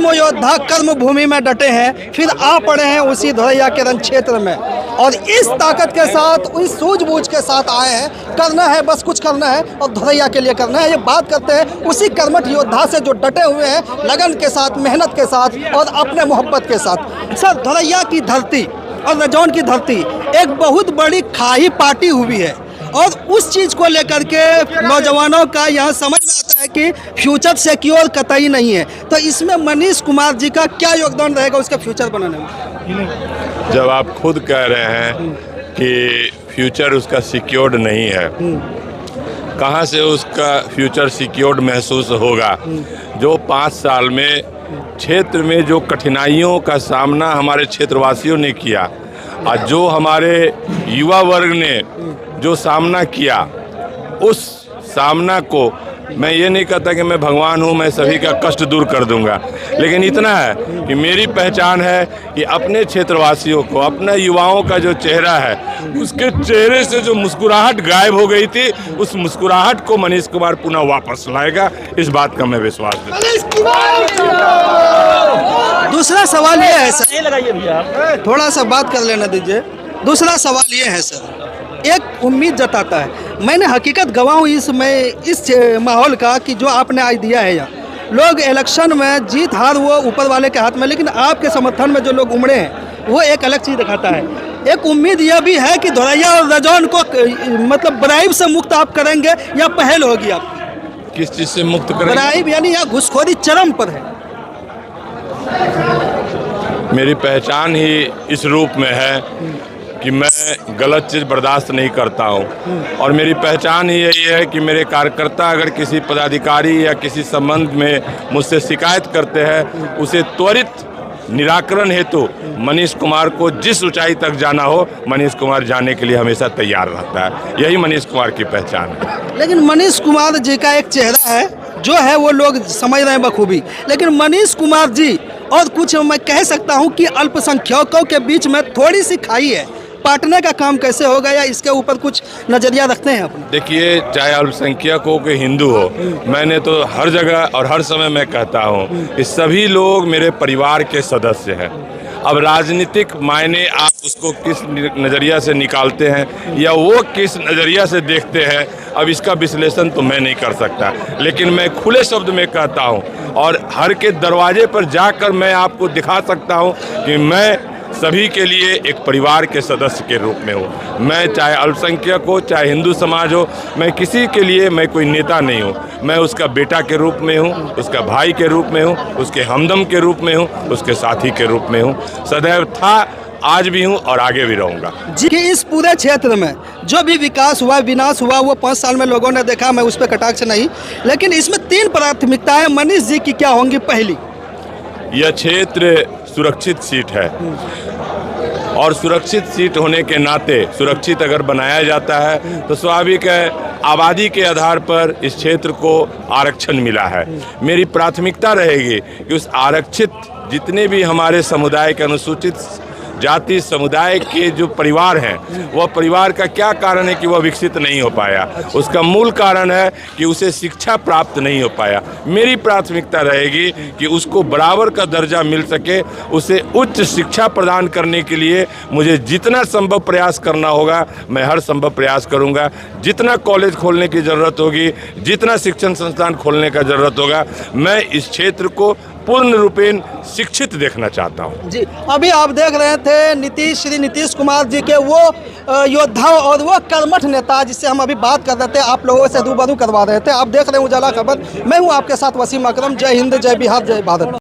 कर्म योद्धा कर्म भूमि में डटे हैं, फिर आ पड़े हैं उसी धोरैया के रण क्षेत्र में और इस ताकत के साथ, इस सूझबूझ के साथ आए हैं। करना है, बस कुछ करना है और धोरैया के लिए करना है। ये बात करते हैं उसी कर्मठ योद्धा से जो डटे हुए हैं लगन के साथ, मेहनत के साथ और अपने मोहब्बत के साथ। सर, धोरैया की धरती और रजौन की धरती एक बहुत बड़ी खाई पार्टी हुई है और उस चीज़ को लेकर के नौजवानों का यहाँ समझ में आता है कि फ्यूचर सिक्योर कतई नहीं है। तो इसमें मनीष कुमार जी का क्या योगदान रहेगा उसका फ्यूचर बनाने में? जब आप खुद कह रहे हैं कि फ्यूचर उसका सिक्योर्ड नहीं है, कहाँ से उसका फ्यूचर सिक्योर्ड महसूस होगा? जो 5 साल में क्षेत्र में जो कठिनाइयों का सामना हमारे क्षेत्रवासियों ने किया और जो हमारे युवा वर्ग ने जो सामना किया, उस सामना को मैं ये नहीं कहता कि मैं भगवान हूँ, मैं सभी का कष्ट दूर कर दूंगा, लेकिन इतना है कि मेरी पहचान है कि अपने क्षेत्रवासियों को, अपने युवाओं का जो चेहरा है, उसके चेहरे से जो मुस्कुराहट गायब हो गई थी, उस मुस्कुराहट को मनीष कुमार पुनः वापस लाएगा। इस बात का मैं विश्वास देता हूँ। दूसरा सवाल ये है सर, थोड़ा सा बात कर लेना दीजिए। दूसरा सवाल ये है सर, एक उम्मीद जताता है, मैंने हकीकत गवाह हूँ इस माहौल का कि जो आपने आज दिया है यहाँ, लोग इलेक्शन में जीत हार वो ऊपर वाले के हाथ में, लेकिन आपके समर्थन में जो लोग उमड़े हैं वो एक अलग चीज़ दिखाता है। एक उम्मीद यह भी है कि धोरैया और रजौन को मतलब ब्राइब से मुक्त आप करेंगे या पहल होगी आप? किस चीज़ से मुक्त करेंगे? ब्राइब यानी या घुसखोरी चरम पर है। मेरी पहचान ही इस रूप में है कि मैं गलत चीज़ बर्दाश्त नहीं करता हूं और मेरी पहचान ही यही है कि मेरे कार्यकर्ता अगर किसी पदाधिकारी या किसी संबंध में मुझसे शिकायत करते हैं, उसे त्वरित निराकरण हेतु मनीष कुमार को जिस ऊंचाई तक जाना हो, मनीष कुमार जाने के लिए हमेशा तैयार रहता है। यही मनीष कुमार की पहचान है। लेकिन मनीष कुमार जी का एक चेहरा है जो है वो लोग समझ रहे हैं बखूबी, लेकिन मनीष कुमार जी और कुछ मैं कह सकता हूं कि अल्पसंख्यकों के बीच में थोड़ी सी खाई है। पाटने का काम कैसे होगा या इसके ऊपर कुछ नजरिया रखते हैं अपने? देखिए, चाहे अल्पसंख्यक हो कि हिंदू हो, मैंने तो हर जगह और हर समय मैं कहता हूँ कि सभी लोग मेरे परिवार के सदस्य हैं। अब राजनीतिक मायने आप उसको किस नज़रिया से निकालते हैं या वो किस नज़रिया से देखते हैं, अब इसका विश्लेषण तो मैं नहीं कर सकता, लेकिन मैं खुले शब्द में कहता हूँ और हर के दरवाजे पर जाकर मैं आपको दिखा सकता हूँ कि मैं सभी के लिए एक परिवार के सदस्य के रूप में हूँ। मैं चाहे अल्पसंख्यक हो, चाहे हिंदू समाज हो, मैं किसी के लिए मैं कोई नेता नहीं हूँ। मैं उसका बेटा के रूप में हूँ, उसका भाई के रूप में हूँ, उसके हमदम के रूप में हूँ, उसके साथी के रूप में हूँ। सदैव था, आज भी हूँ और आगे भी रहूँगा जी। कि इस पूरे क्षेत्र में जो भी विकास हुआ, विनाश हुआ, वो 5 साल में लोगों ने देखा, मैं उस पर कटाक्ष नहीं, लेकिन इसमें 3 प्राथमिकताएं मनीष जी की क्या होंगी? पहली, यह क्षेत्र सुरक्षित सीट है और सुरक्षित सीट होने के नाते सुरक्षित अगर बनाया जाता है तो स्वाभाविक है आबादी के आधार पर इस क्षेत्र को आरक्षण मिला है। मेरी प्राथमिकता रहेगी कि उस आरक्षित जितने भी हमारे समुदाय के अनुसूचित जाति समुदाय के जो परिवार हैं, वह परिवार का क्या कारण है कि वह विकसित नहीं हो पाया? उसका मूल कारण है कि उसे शिक्षा प्राप्त नहीं हो पाया। मेरी प्राथमिकता रहेगी कि उसको बराबर का दर्जा मिल सके, उसे उच्च शिक्षा प्रदान करने के लिए मुझे जितना संभव प्रयास करना होगा, मैं हर संभव प्रयास करूंगा। जितना कॉलेज खोलने की ज़रूरत होगी, जितना शिक्षण संस्थान खोलने का ज़रूरत होगा, मैं इस क्षेत्र को पूर्ण रूपेण शिक्षित देखना चाहता हूं। जी, अभी आप देख रहे थे श्री नीतीश कुमार जी के वो योद्धा और वो कर्मठ नेता जिससे हम अभी बात कर रहे थे, आप लोगों से रूबरू करवा रहे थे। आप देख रहे हैं उजाला खबर, मैं हूं आपके साथ वसीम अकरम। जय हिंद, जय बिहार, जय भारत।